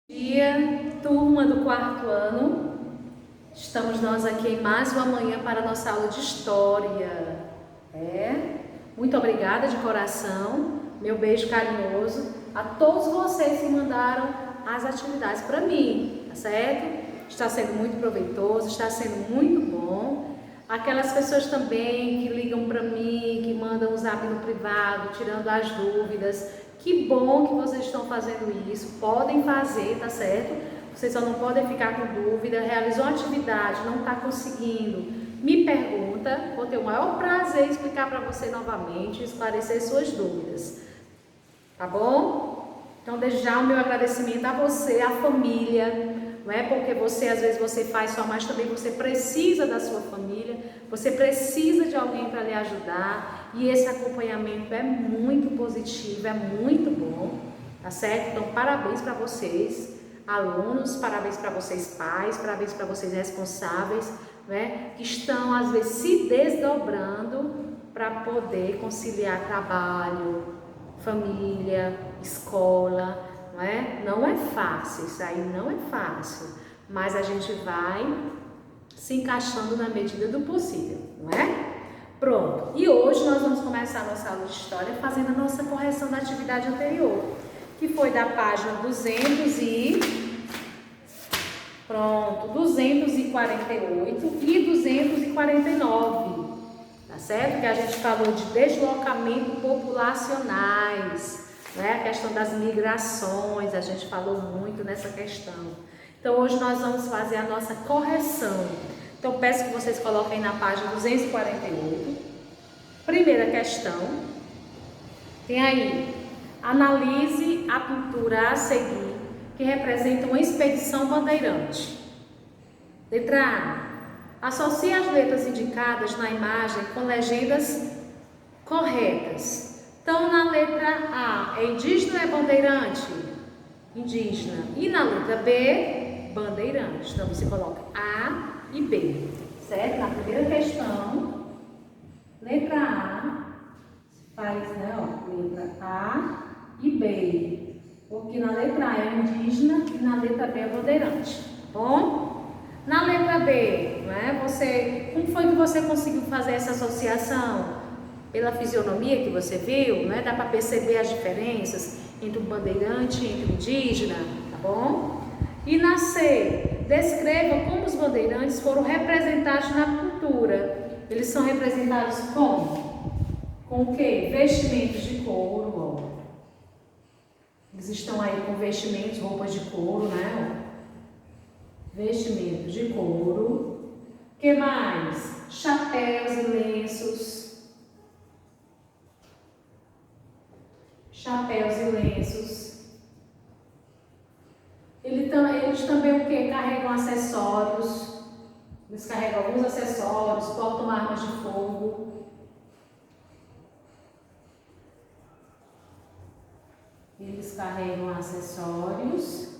Dia, turma do quarto ano, estamos nós aqui em mais uma manhã para a nossa aula de História. Muito obrigada de coração, meu beijo carinhoso a todos vocês que mandaram as atividades para mim, tá certo? Está sendo muito proveitoso, está sendo muito bom. Aquelas pessoas também que ligam para mim, que mandam um zap no privado, tirando as dúvidas. Que bom que vocês estão fazendo isso, podem fazer, tá certo? Vocês só não podem ficar com dúvida, realizou uma atividade, não está conseguindo, me pergunta, vou ter o maior prazer em explicar para você novamente, esclarecer suas dúvidas, tá bom? Então, desde já o meu agradecimento a você, à família, não é porque você, às vezes, você faz só, mas também você precisa da sua família, você precisa de alguém para lhe ajudar, e esse acompanhamento é muito positivo, é muito bom, tá certo? Então, parabéns para vocês, alunos, parabéns para vocês pais, parabéns para vocês responsáveis, né? Que estão, às vezes, se desdobrando para poder conciliar trabalho, família, escola, não é? Não é fácil, isso aí não é fácil, mas a gente vai se encaixando na medida do possível, não é? Pronto, e hoje nós vamos começar a nossa aula de História fazendo a nossa correção da atividade anterior, que foi da página 248 e 249, tá certo? Que a gente falou de deslocamento populacionais, né? A questão das migrações, a gente falou muito nessa questão. Então, hoje nós vamos fazer a nossa correção. Então, peço que vocês coloquem na página 248. Primeira questão. Tem aí, analise a pintura a seguir, que representa uma expedição bandeirante. Letra A. Associe as letras indicadas na imagem com legendas corretas. Então, na letra A, é indígena ou é bandeirante? Indígena. E na letra B, bandeirante. Então, você coloca A e B, certo? Na primeira questão, letra A, faz, né, ó, letra A e B, porque na letra A é indígena e na letra B é bandeirante, tá bom? Na letra B, né, como foi que você conseguiu fazer essa associação? Pela fisionomia que você viu, né, dá para perceber as diferenças entre o bandeirante e entre o indígena, tá bom? E na C, descreva como os bandeirantes foram representados na cultura. Eles são representados como? Com o quê? Vestimentos de couro, ó. Eles estão aí com vestimentos, roupas de couro, né? Vestimentos de couro. O que mais? Chapéus e lenços. Chapéus e lenços. Eles também o que? Carregam acessórios. Eles carregam alguns acessórios, portam armas de fogo. Eles carregam acessórios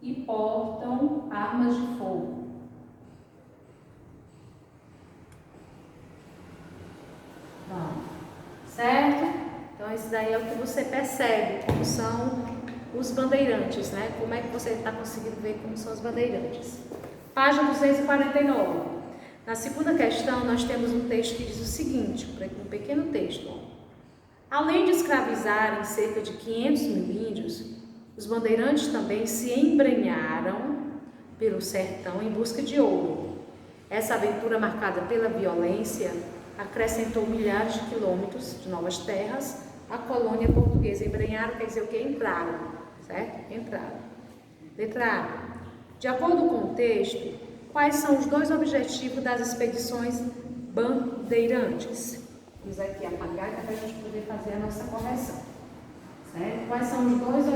e portam armas de fogo. Certo? Então, esse daí é o que você percebe, como são os bandeirantes, né? Como é que você está conseguindo ver como são os bandeirantes. Página 249. Na segunda questão, nós temos um texto que diz o seguinte, um pequeno texto. Ó. Além de escravizarem cerca de 500 mil índios, os bandeirantes também se embrenharam pelo sertão em busca de ouro. Essa aventura marcada pela violência acrescentou milhares de quilômetros de novas terras à colônia portuguesa. Embrenharam quer dizer o que? Entraram, certo? Entraram. Letra A. De acordo com o texto, quais são os dois objetivos das expedições bandeirantes? Vamos aqui apagar para a gente poder fazer a nossa correção. Certo? Quais são os dois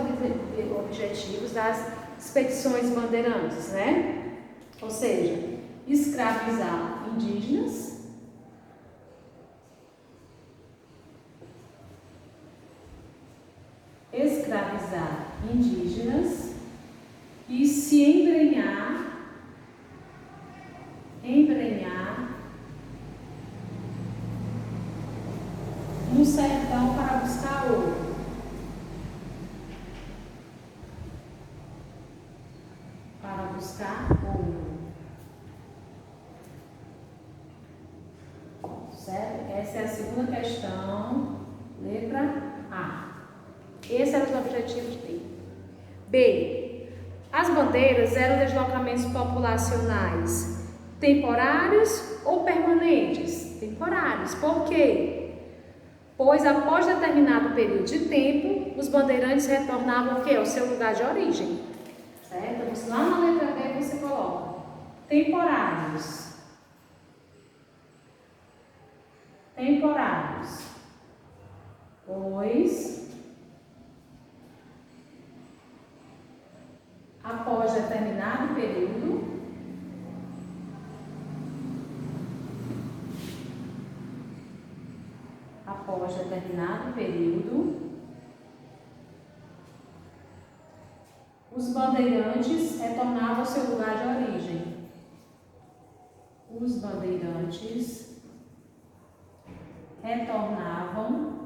objetivos das expedições bandeirantes, né? Ou seja, escravizar indígenas, e se embrenhar no sertão para buscar ouro. buscar ouro. Certo? Essa é a segunda questão, letra A. Esse era o objetivo D. B. As bandeiras eram deslocamentos populacionais temporários ou permanentes? Temporários. Por quê? Pois após determinado período de tempo, os bandeirantes retornavam ao quê? Ao seu lugar de origem. Certo? Então, lá na letra B você coloca temporários. Temporários. Pois após determinado período, os bandeirantes retornavam ao seu lugar de origem. Os bandeirantes retornavam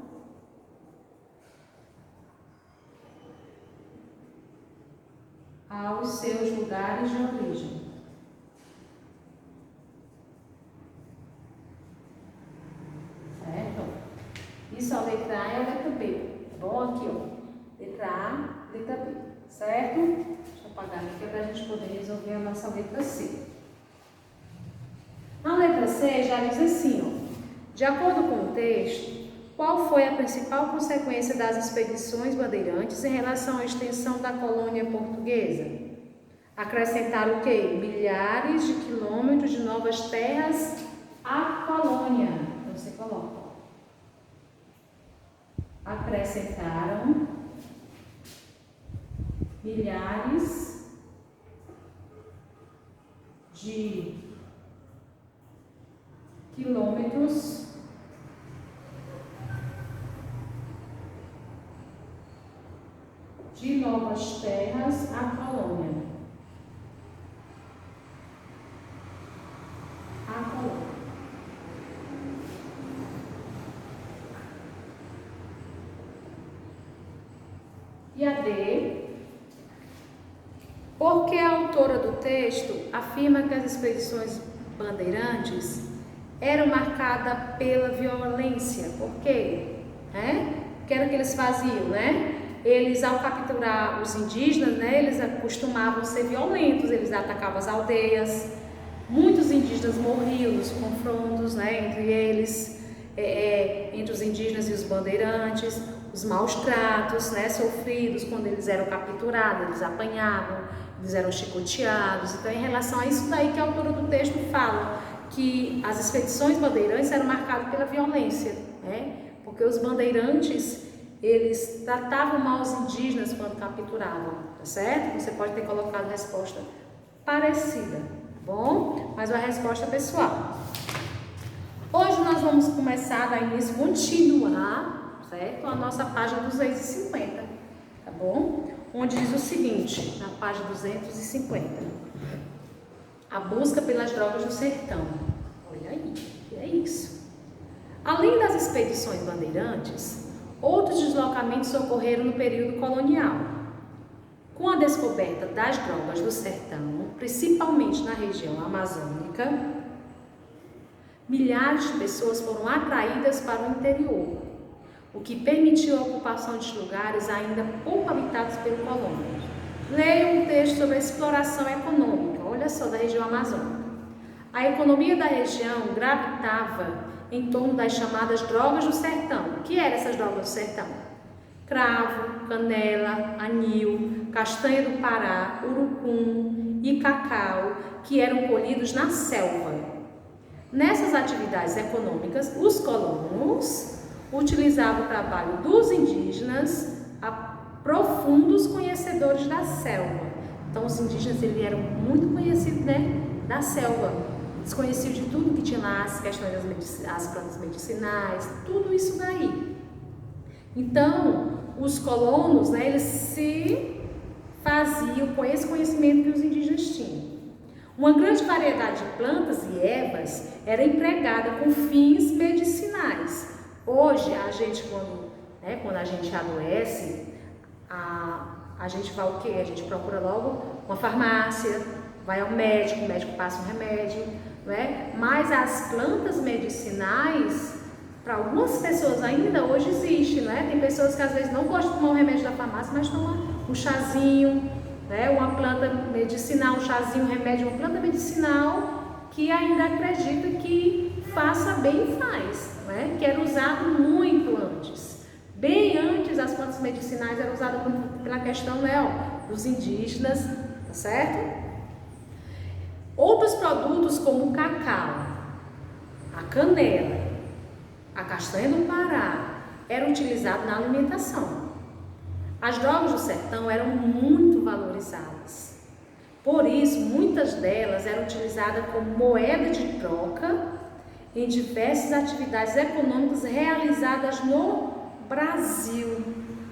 aos seus lugares de origem. Certo? Isso é a letra A e a letra B. Tá bom? Aqui, ó. Letra A, letra B. Certo? Deixa eu apagar aqui que é para a gente poder resolver a nossa letra C. Na letra C já diz assim, ó. De acordo com o texto, qual foi a principal consequência das expedições bandeirantes em relação à extensão da colônia portuguesa? Acrescentar o quê? Milhares de quilômetros de novas terras à colônia. Então você coloca. Acrescentaram milhares de quilômetros de novas terras à colônia. E a D, porque a autora do texto afirma que as expedições bandeirantes eram marcadas pela violência. Por quê? O que era que eles faziam, né? Eles, ao capturar os indígenas, né, eles costumavam ser violentos, eles atacavam as aldeias. Muitos indígenas morriam nos confrontos, né, entre eles, entre os indígenas e os bandeirantes, os maus tratos, né, sofridos quando eles eram capturados, eles apanhavam, eles eram chicoteados. Então, em relação a isso daí que a autora do texto fala, que as expedições bandeirantes eram marcadas pela violência, né, porque os bandeirantes, eles tratavam mal os indígenas quando capturavam, tá certo? Você pode ter colocado a resposta parecida, tá bom? Mas a resposta pessoal. Hoje nós vamos começar a dar início, continuar, certo? A nossa página 250, tá bom? Onde diz o seguinte, na página 250. A busca pelas drogas do sertão. Olha aí, que é isso. Além das expedições bandeirantes, outros deslocamentos ocorreram no período colonial. Com a descoberta das drogas do sertão, principalmente na região amazônica, milhares de pessoas foram atraídas para o interior, o que permitiu a ocupação de lugares ainda pouco habitados pelo colônia. Leia um texto sobre a exploração econômica, olha só, da região amazônica. A economia da região gravitava em torno das chamadas drogas do sertão. O que eram essas drogas do sertão? Cravo, canela, anil, castanha do Pará, urucum e cacau, que eram colhidos na selva. Nessas atividades econômicas, os colonos utilizavam o trabalho dos indígenas a profundos conhecedores da selva. Então, os indígenas eles eram muito conhecidos, né, da selva. Eles conheciam de tudo que tinha lá, as questões das plantas medicinais, tudo isso daí. Então, os colonos, né, eles se faziam com esse conhecimento que os indígenas tinham. Uma grande variedade de plantas e ervas era empregada com fins medicinais. Hoje, a gente, quando a gente adoece, a gente vai o quê? A gente procura logo uma farmácia, vai ao médico, o médico passa um remédio, não é? Mas as plantas medicinais, para algumas pessoas ainda hoje existe, né? Tem pessoas que às vezes não gostam de tomar um remédio da farmácia, mas tomam um chazinho, né? Uma planta medicinal, um chazinho, um remédio, uma planta medicinal que ainda acredita que faça bem e faz, né? Que era usado muito antes. Bem antes as plantas medicinais eram usadas pela questão, né, ó, dos indígenas, tá certo? Outros produtos como o cacau, a canela, a castanha do Pará eram utilizados na alimentação. As drogas do sertão eram muito valorizadas. Por isso, muitas delas eram utilizadas como moeda de troca em diversas atividades econômicas realizadas no Brasil,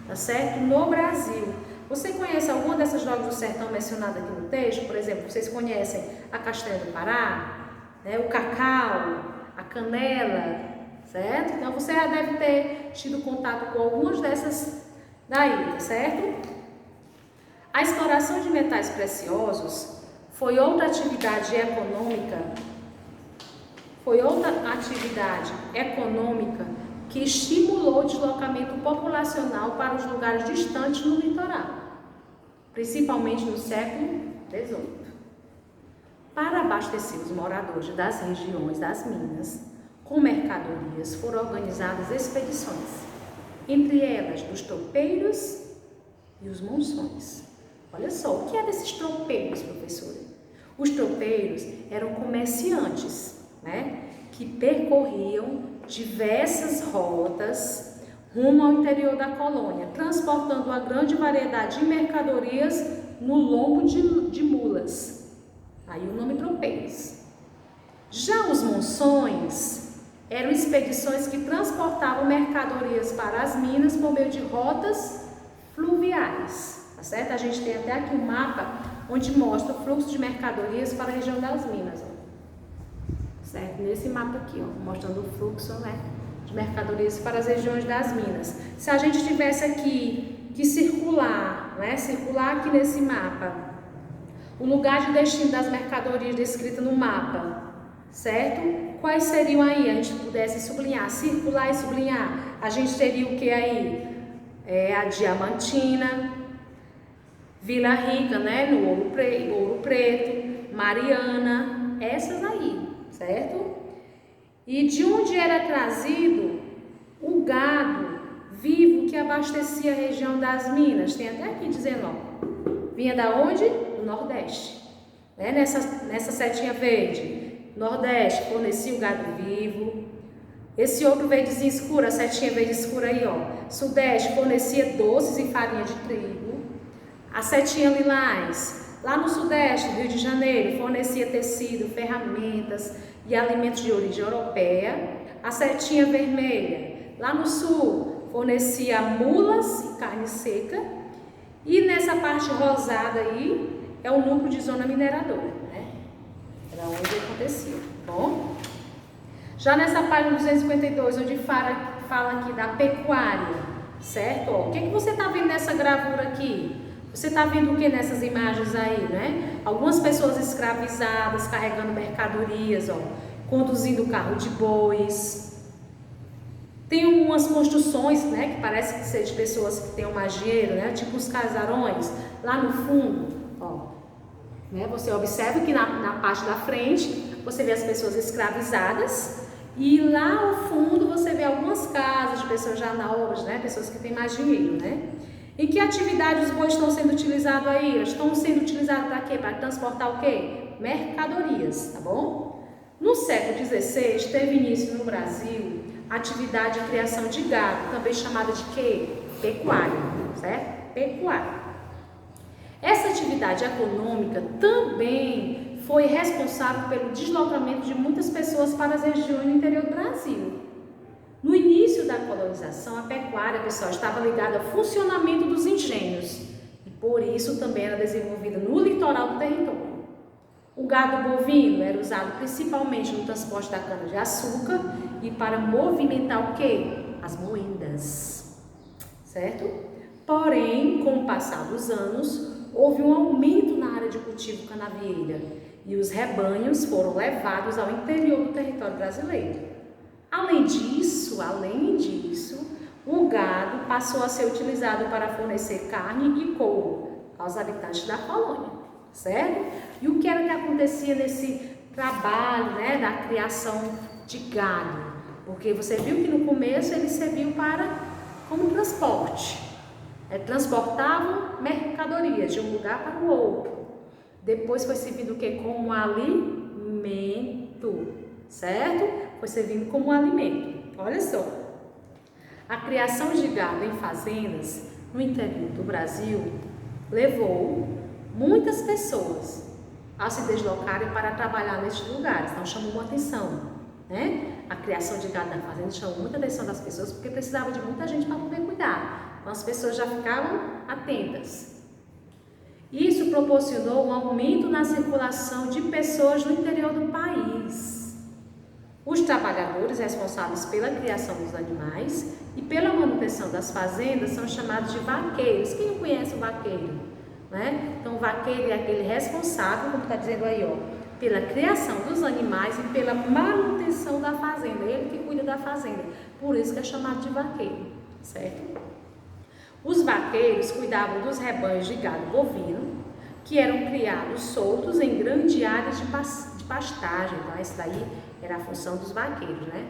tá certo? No Brasil. Você conhece alguma dessas drogas do sertão mencionada aqui no texto? Por exemplo, vocês conhecem a castanha do Pará, né? O cacau, a canela, certo? Então você já deve ter tido contato com algumas dessas daí, tá certo? A exploração de metais preciosos foi outra atividade econômica que estimulou o deslocamento populacional para os lugares distantes no litoral, principalmente no século XVIII. Para abastecer os moradores das regiões das minas com mercadorias, foram organizadas expedições, entre elas dos tropeiros e os monções. Olha só, o que é desses tropeiros, professora? Os tropeiros eram comerciantes, né, que percorriam diversas rotas rumo ao interior da colônia, transportando uma grande variedade de mercadorias no lombo de mulas. Aí o nome tropeiros. Já os monções eram expedições que transportavam mercadorias para as minas por meio de rotas fluviais, tá certo? A gente tem até aqui um mapa onde mostra o fluxo de mercadorias para a região das minas, ó. Certo? Nesse mapa aqui, ó, mostrando o fluxo, né, de mercadorias para as regiões das minas. Se a gente tivesse aqui que circular, né, circular aqui nesse mapa, o lugar de destino das mercadorias descrita no mapa, certo? Quais seriam aí? A gente pudesse sublinhar, circular e sublinhar. A gente teria o que aí? A Diamantina, Vila Rica, né, no Ouro Preto, Mariana, essas aí. Certo? E de onde era trazido o gado vivo que abastecia a região das minas? Tem até aqui dizendo, ó, vinha da onde? Do Nordeste, né? Nessa setinha verde, Nordeste fornecia o gado vivo. Esse outro verdezinho escuro, a setinha verde escura aí, ó, Sudeste fornecia doces e farinha de trigo. A setinha lilás, lá no Sudeste, Rio de Janeiro, fornecia tecido, ferramentas e alimentos de origem europeia. A setinha vermelha, lá no Sul, fornecia mulas e carne seca. E nessa parte rosada aí, é o núcleo de zona mineradora, né? Era onde acontecia, bom? Já nessa página 252, onde fala aqui da pecuária, certo? Ó, o que você está vendo nessa gravura aqui? Você está vendo o que nessas imagens aí, né? Algumas pessoas escravizadas carregando mercadorias, ó, conduzindo carro de bois. Tem umas construções, né, que parece que são de pessoas que têm mais dinheiro, né? Tipo os casarões, lá no fundo, ó. Né? Você observa que na parte da frente você vê as pessoas escravizadas e lá ao fundo você vê algumas casas de pessoas já nobres, né? Pessoas que têm mais dinheiro, né? Em que atividade os bois estão sendo utilizados aí? Estão sendo utilizados para quê? Para transportar o quê? Mercadorias, tá bom? No século XVI, teve início no Brasil a atividade de criação de gado, também chamada de quê? Pecuária, certo? Pecuária. Essa atividade econômica também foi responsável pelo deslocamento de muitas pessoas para as regiões do interior do Brasil. No início da colonização, a pecuária, pessoal, estava ligada ao funcionamento dos engenhos e por isso também era desenvolvida no litoral do território. O gado bovino era usado principalmente no transporte da cana-de-açúcar e para movimentar o quê? As moendas, certo? Porém, com o passar dos anos, houve um aumento na área de cultivo canavieira e os rebanhos foram levados ao interior do território brasileiro. Além disso, o gado passou a ser utilizado para fornecer carne e couro aos habitantes da colônia, certo? E o que era que acontecia nesse trabalho, né, da criação de gado? Porque você viu que no começo ele serviu como transporte. Transportavam mercadorias de um lugar para o outro. Depois foi servido o quê? Como alimento, certo? Foi servindo como alimento. Olha só, a criação de gado em fazendas no interior do Brasil levou muitas pessoas a se deslocarem para trabalhar nestes lugares. Então chamou uma atenção, né? A criação de gado na fazenda chamou muita atenção das pessoas porque precisava de muita gente para poder cuidar. Então as pessoas já ficavam atentas. Isso proporcionou um aumento na circulação de pessoas no interior do país. Os trabalhadores responsáveis pela criação dos animais e pela manutenção das fazendas são chamados de vaqueiros. Quem não conhece o vaqueiro? Né? Então o vaqueiro é aquele responsável, como está dizendo aí, ó, pela criação dos animais e pela manutenção da fazenda. Ele que cuida da fazenda. Por isso que é chamado de vaqueiro, certo? Os vaqueiros cuidavam dos rebanhos de gado bovino, que eram criados soltos em grandes áreas de pastagem. Então, essa daí era a função dos vaqueiros, né?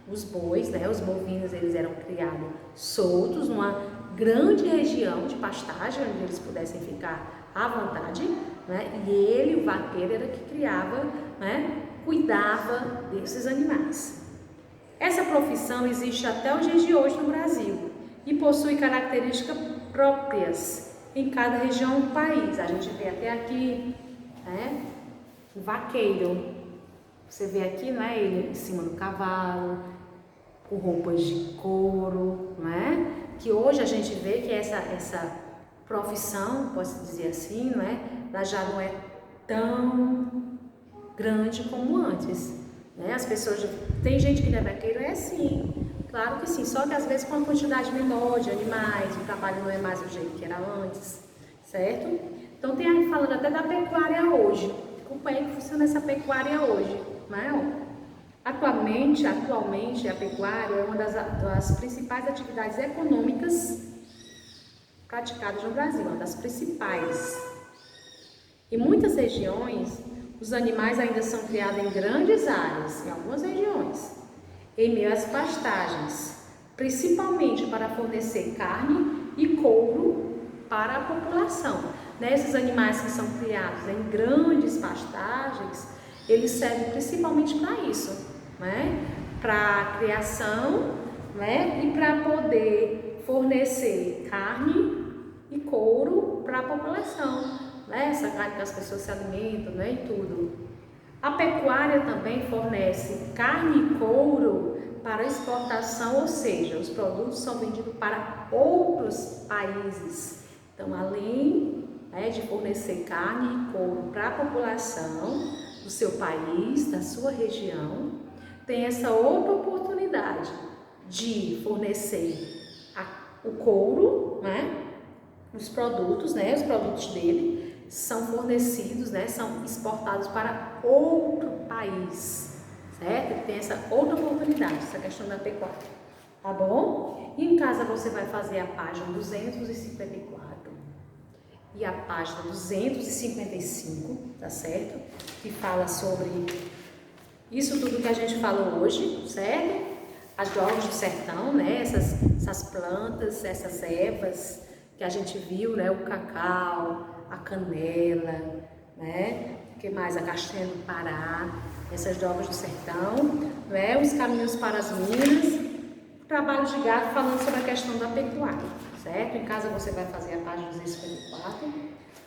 Os bois, né? Os bovinos, eles eram criados soltos numa grande região de pastagem, onde eles pudessem ficar à vontade, né? E ele, o vaqueiro, era que criava, né? Cuidava desses animais. Essa profissão existe até os dias de hoje no Brasil e possui características próprias em cada região do país. A gente vê até aqui, né, o vaqueiro. Você vê aqui, né, ele em cima do cavalo, com roupas de couro, né? Que hoje a gente vê que essa profissão, posso dizer assim, né, ela já não é tão grande como antes, né? As pessoas, tem gente que não é vaqueiro, é assim. Claro que sim, só que às vezes com uma quantidade menor de animais, o trabalho não é mais do jeito que era antes, certo? Então tem aí falando até da pecuária hoje, como é que funciona essa pecuária hoje, né? Atualmente a pecuária é uma das principais atividades econômicas praticadas no Brasil, uma das principais. Em muitas regiões, os animais ainda são criados em grandes áreas, em algumas regiões, em meio às pastagens, principalmente para fornecer carne e couro para a população. Esses animais que são criados em grandes pastagens, eles servem principalmente para isso, né? Para a criação, né? E para poder fornecer carne e couro para a população, né? Essa carne que as pessoas se alimentam, né? E tudo. A pecuária também fornece carne e couro para exportação, ou seja, os produtos são vendidos para outros países. Então, além, né, de fornecer carne e couro para a população do seu país, da sua região, tem essa outra oportunidade de fornecer o couro, né, os produtos dele são fornecidos, né, são exportados para outro país, certo? Tem essa outra oportunidade, essa questão da pecuária, tá bom? E em casa você vai fazer a página 254 e a página 255, tá certo? Que fala sobre isso tudo que a gente falou hoje, certo? As jogos do sertão, né? Essas plantas, essas ervas que a gente viu, né? O cacau, a canela, né? O que mais? A castanha do Pará, essas drogas do sertão, né? Os caminhos para as minas, trabalho de gado, falando sobre a questão da pecuária, certo? Em casa você vai fazer a página 254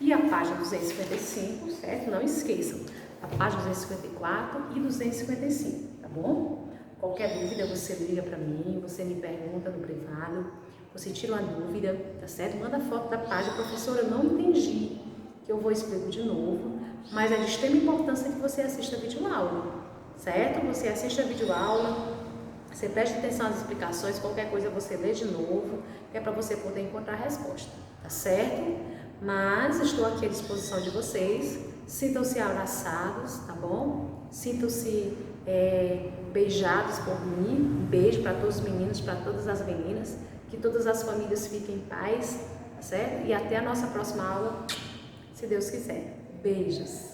e a página 255, certo? Não esqueçam, a página 254 e 255, tá bom? Qualquer dúvida você liga para mim, você me pergunta no privado, você tira uma dúvida, tá certo? Manda foto da página, professora, eu não entendi, que eu vou explicar de novo, mas é de extrema importância que você assista a videoaula, certo? Você assiste a videoaula, você preste atenção às explicações, qualquer coisa você lê de novo, que é para você poder encontrar a resposta, tá certo? mas estou aqui à disposição de vocês. Sintam-se abraçados, tá bom? Sintam-se beijados por mim. Um beijo para todos os meninos, para todas as meninas. Que todas as famílias fiquem em paz, tá certo? E até a nossa próxima aula, se Deus quiser. Beijos!